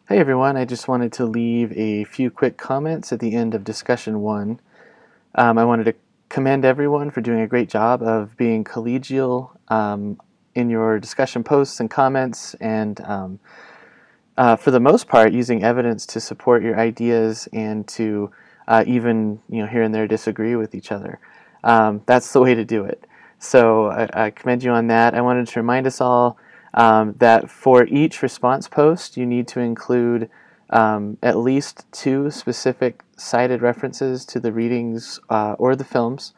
Hey everyone, I just wanted to leave a few quick comments at the end of discussion one. I wanted to commend everyone for doing a great job of being collegial in your discussion posts and comments, and for the most part using evidence to support your ideas and to even here and there disagree with each other. That's the way to do it. So I commend you on that. I wanted to remind us all that for each response post, you need to include at least 2 specific cited references to the readings or the films.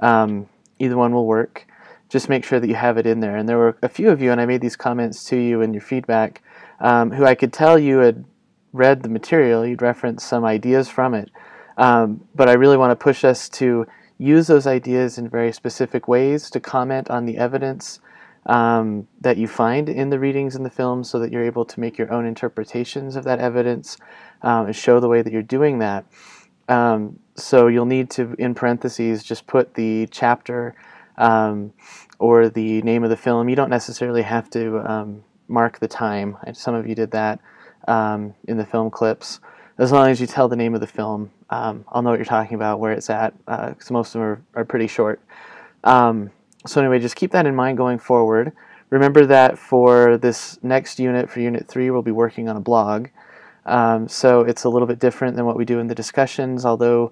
Either one will work. Just make sure that you have it in there. And there were a few of you, and I made these comments to you in your feedback, who I could tell you had read the material, you'd referenced some ideas from it. But I really want to push us to use those ideas in very specific ways to comment on the evidence that you find in the readings and the films so that you're able to make your own interpretations of that evidence and show the way that you're doing that. So you'll need to, in parentheses, just put the chapter or the name of the film. You don't necessarily have to mark the time. Some of you did that in the film clips. As long as you tell the name of the film, I'll know what you're talking about, where it's at, because most of them are pretty short. So anyway, just keep that in mind going forward. Remember that for this next unit, for Unit 3, we'll be working on a blog. So it's a little bit different than what we do in the discussions, although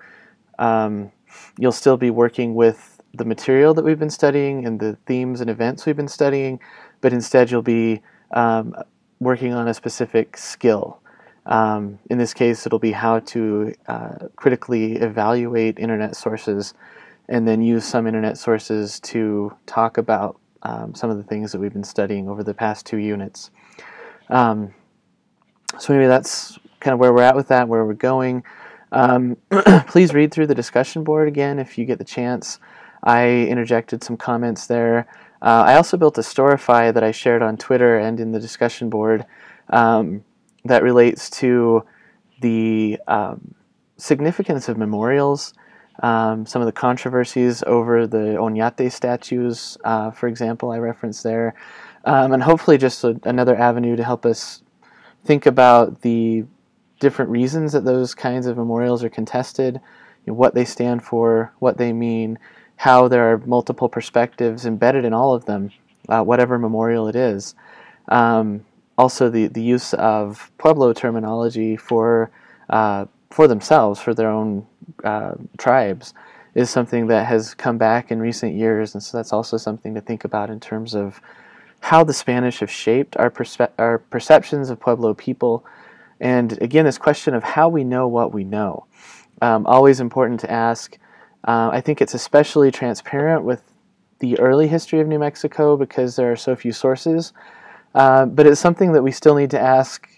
you'll still be working with the material that we've been studying and the themes and events we've been studying, but instead you'll be working on a specific skill. In this case, it'll be how to critically evaluate internet sources and then use some internet sources to talk about some of the things that we've been studying over the past 2 units. So anyway, that's kind of where we're at with that, where we're going. Please read through the discussion board again if you get the chance. I interjected some comments there. I also built a Storify that I shared on Twitter and in the discussion board that relates to the significance of memorials, some of the controversies over the Oñate statues, for example, I referenced there, and hopefully just another avenue to help us think about the different reasons that those kinds of memorials are contested, what they stand for, what they mean, how there are multiple perspectives embedded in all of them, whatever memorial it is. Also, the use of Pueblo terminology for themselves, for their own tribes, is something that has come back in recent years, and so that's also something to think about in terms of how the Spanish have shaped our perceptions of Pueblo people, and again, this question of how we know what we know. Always important to ask. I think it's especially transparent with the early history of New Mexico because there are so few sources, but it's something that we still need to ask,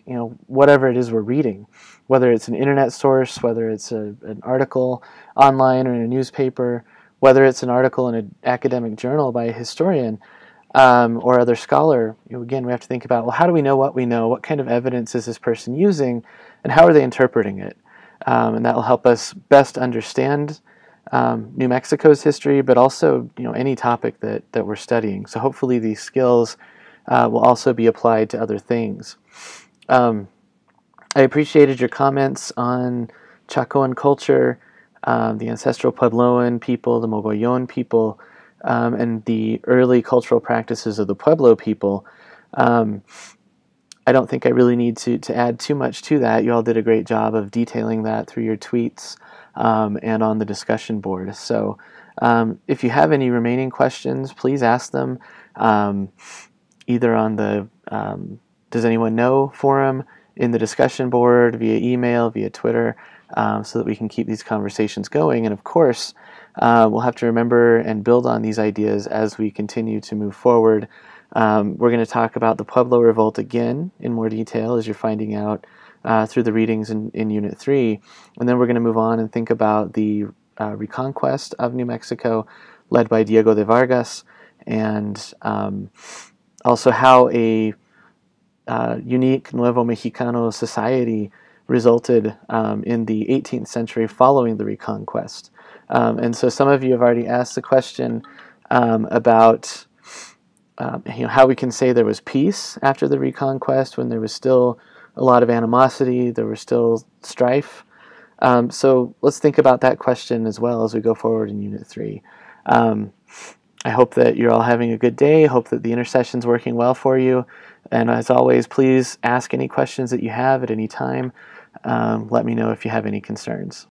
whatever it is we're reading, whether it's an internet source, whether it's an article online or in a newspaper, whether it's an article in an academic journal by a historian or other scholar. Again, we have to think about, well, how do we know what we know? What kind of evidence is this person using, and how are they interpreting it? And that will help us best understand New Mexico's history, but also any topic that we're studying. So hopefully these skills will also be applied to other things. I appreciated your comments on Chacoan culture, the ancestral Puebloan people, the Mogollon people, and the early cultural practices of the Pueblo people. I don't think I really need to add too much to that. You all did a great job of detailing that through your tweets and on the discussion board. So if you have any remaining questions, please ask them either on the Does Anyone Know forum, in the discussion board, via email, via Twitter, so that we can keep these conversations going. And of course, we'll have to remember and build on these ideas as we continue to move forward. We're going to talk about the Pueblo Revolt again in more detail, as you're finding out through the readings in Unit 3. And then we're going to move on and think about the reconquest of New Mexico, led by Diego de Vargas, and also how a unique Nuevo Mexicano society resulted in the 18th century following the reconquest. And so some of you have already asked the question about how we can say there was peace after the reconquest when there was still a lot of animosity, there was still strife. So let's think about that question as well as we go forward in Unit 3. I hope that you're all having a good day. I hope that the intercession's working well for you. And as always, please ask any questions that you have at any time. Let me know if you have any concerns.